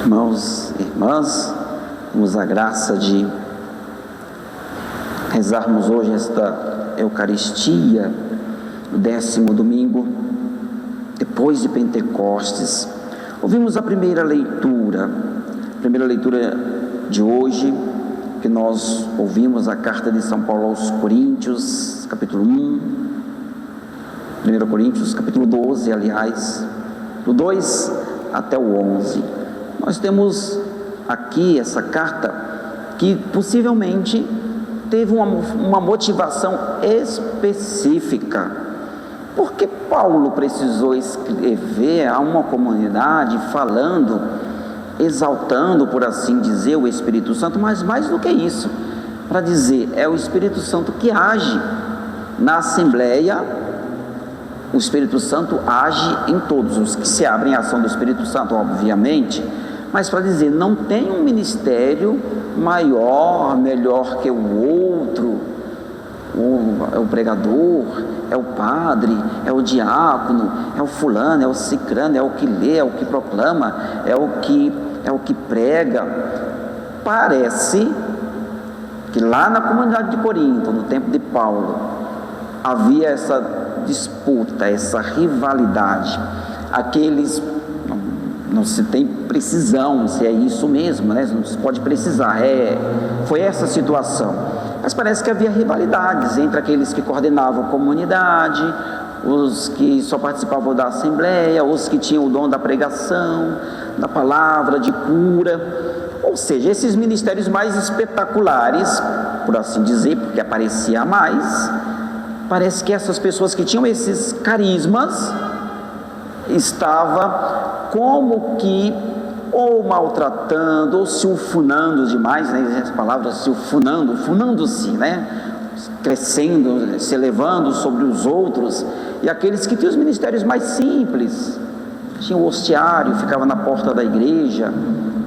Irmãos e irmãs, temos a graça de rezarmos hoje esta Eucaristia, o 10º domingo, depois de Pentecostes. Ouvimos a primeira leitura de hoje, que nós ouvimos a carta de São Paulo aos Coríntios, capítulo 1, 1 Coríntios, capítulo 12, aliás, do 2 até o 11. Nós temos aqui essa carta que possivelmente teve uma motivação específica. Porque Paulo precisou escrever a uma comunidade falando, exaltando, por assim dizer, o Espírito Santo, mas mais do que isso, para dizer, é o Espírito Santo que age na Assembleia. O Espírito Santo age em todos os que se abrem à ação do Espírito Santo, obviamente, mas para dizer, não tem um ministério maior, melhor que o outro. É o pregador, é o padre, é o diácono, é o fulano, é o cicrano, é o que lê, é o que proclama, é o que prega. Parece que lá na comunidade de Corinto, no tempo de Paulo, havia essa disputa, essa rivalidade. Aqueles, não se tem precisão se é isso mesmo, né? Não se pode precisar, foi essa situação. Mas parece que havia rivalidades entre aqueles que coordenavam a comunidade, os que só participavam da assembleia, os que tinham o dom da pregação, da palavra, de cura. Ou seja, esses ministérios mais espetaculares, por assim dizer, porque aparecia mais, parece que essas pessoas que tinham esses carismas estavam como que ou maltratando, ou se ufunando demais, né? As palavras se ufunando-se, né? Crescendo, se elevando sobre os outros. E aqueles que tinham os ministérios mais simples, tinha o hostiário, ficava na porta da igreja,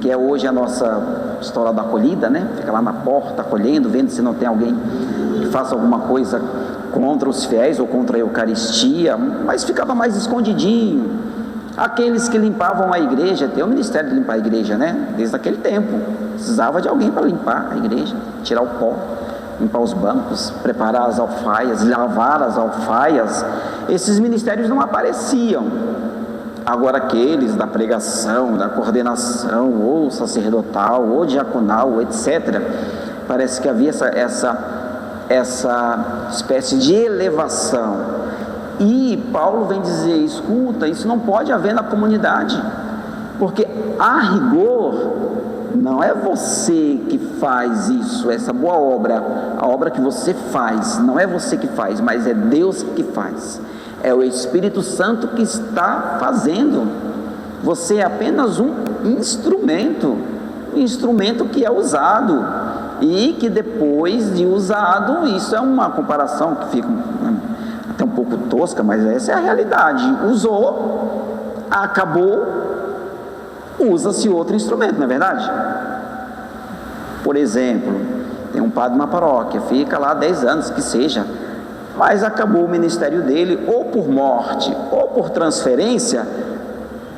que é hoje a nossa história da acolhida, né? Fica lá na porta, acolhendo, vendo se não tem alguém que faça alguma coisa contra os fiéis ou contra a Eucaristia, mas ficava mais escondidinho. Aqueles que limpavam a igreja, tem o ministério de limpar a igreja, né? Desde aquele tempo, precisava de alguém para limpar a igreja, tirar o pó, limpar os bancos, preparar as alfaias, lavar as alfaias. Esses ministérios não apareciam. Agora aqueles da pregação, da coordenação, ou sacerdotal, ou diaconal, etc., parece que havia essa espécie de elevação. E Paulo vem dizer, escuta, isso não pode haver na comunidade, porque a rigor, não é você que faz isso, essa boa obra, a obra que você faz, não é você que faz, mas é Deus que faz, é o Espírito Santo que está fazendo, você é apenas um instrumento que é usado, e que depois de usado, isso é uma comparação que fica até um pouco tosca, mas essa é a realidade. Usou, acabou, usa-se outro instrumento, não é verdade? Por exemplo, tem um padre numa paróquia, fica lá 10 anos, que seja, mas acabou o ministério dele, ou por morte, ou por transferência,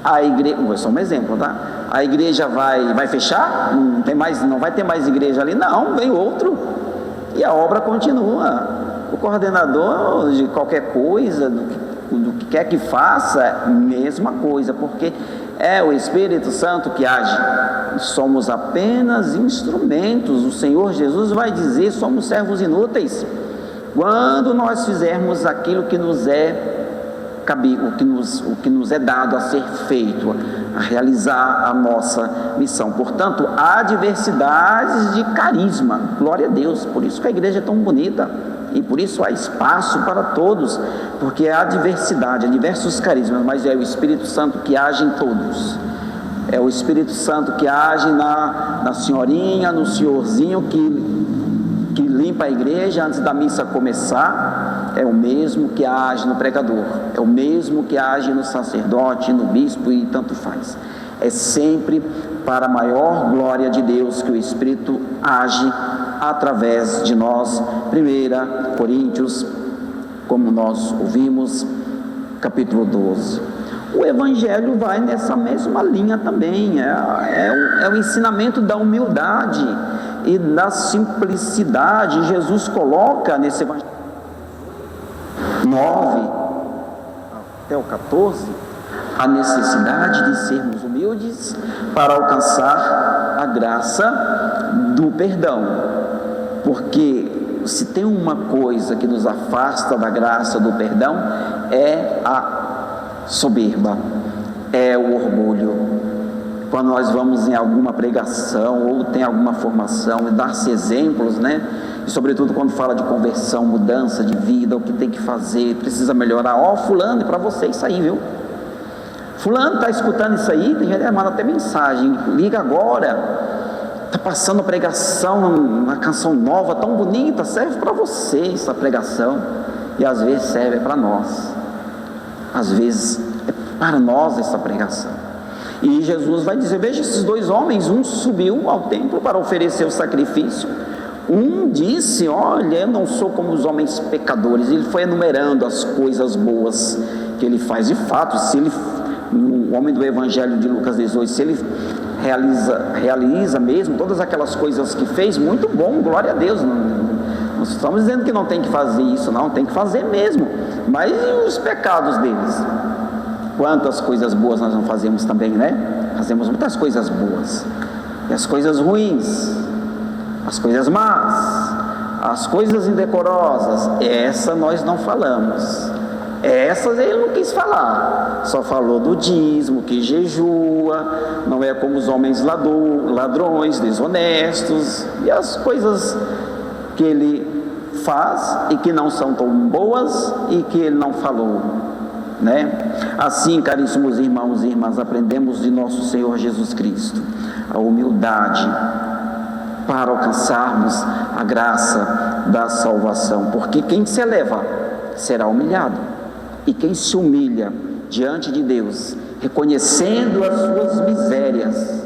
a igreja, é só um exemplo, tá? A igreja vai fechar? Não vai ter mais igreja ali? Não, vem outro, e a obra continua. O coordenador de qualquer coisa, do que quer que faça, mesma coisa, porque é o Espírito Santo que age. Somos apenas instrumentos. O Senhor Jesus vai dizer, somos servos inúteis. Quando nós fizermos aquilo que nos é cabível, o que nos é dado a ser feito, a realizar a nossa missão. Portanto, há diversidades de carisma, glória a Deus, por isso que a igreja é tão bonita, e por isso há espaço para todos, porque há diversidade, há diversos carismas, mas é o Espírito Santo que age em todos. É o Espírito Santo que age na senhorinha, no senhorzinho que limpa a igreja antes da missa começar, é o mesmo que age no pregador, é o mesmo que age no sacerdote, no bispo, e tanto faz. É sempre para a maior glória de Deus que o Espírito age através de nós. 1 Coríntios, como nós ouvimos, capítulo 12. O Evangelho vai nessa mesma linha também, é o ensinamento da humildade e da simplicidade. Jesus coloca nesse Evangelho 9 até o 14, a necessidade de sermos humildes para alcançar a graça do perdão, porque se tem uma coisa que nos afasta da graça do perdão, é a soberba, é o orgulho. Quando nós vamos em alguma pregação ou tem alguma formação e dar-se exemplos, né? E sobretudo quando fala de conversão, mudança de vida, o que tem que fazer, precisa melhorar. Ó, fulano, é para você isso aí, viu? Fulano está escutando isso aí, tem gente que manda até mensagem, liga agora, está passando pregação, uma canção nova, tão bonita, serve para você essa pregação, e às vezes serve para nós, às vezes é para nós essa pregação. E Jesus vai dizer, veja esses dois homens, um subiu ao templo para oferecer o sacrifício, um disse, olha, eu não sou como os homens pecadores. Ele foi enumerando as coisas boas que ele faz. De fato, se ele, o homem do Evangelho de Lucas 18, se ele realiza mesmo todas aquelas coisas que fez, muito bom, glória a Deus. Não estamos dizendo que não tem que fazer isso, não, tem que fazer mesmo. Mas e os pecados deles? Quantas coisas boas nós não fazemos também, né? Fazemos muitas coisas boas. E as coisas ruins, as coisas más, as coisas indecorosas, essa nós não falamos. Essas ele não quis falar, só falou do dízimo, que jejua, não é como os homens ladrões, desonestos, e as coisas que ele faz e que não são tão boas e que ele não falou, né? Assim, caríssimos irmãos e irmãs, aprendemos de nosso Senhor Jesus Cristo a humildade para alcançarmos a graça da salvação, porque quem se eleva será humilhado, e quem se humilha diante de Deus, reconhecendo as suas misérias,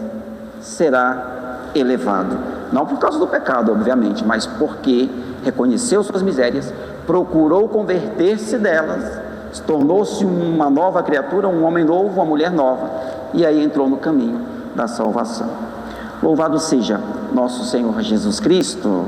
será elevado, não por causa do pecado, obviamente, mas porque reconheceu suas misérias, procurou converter-se delas, tornou-se uma nova criatura, um homem novo, uma mulher nova, e aí entrou no caminho da salvação. Louvado seja nosso Senhor Jesus Cristo.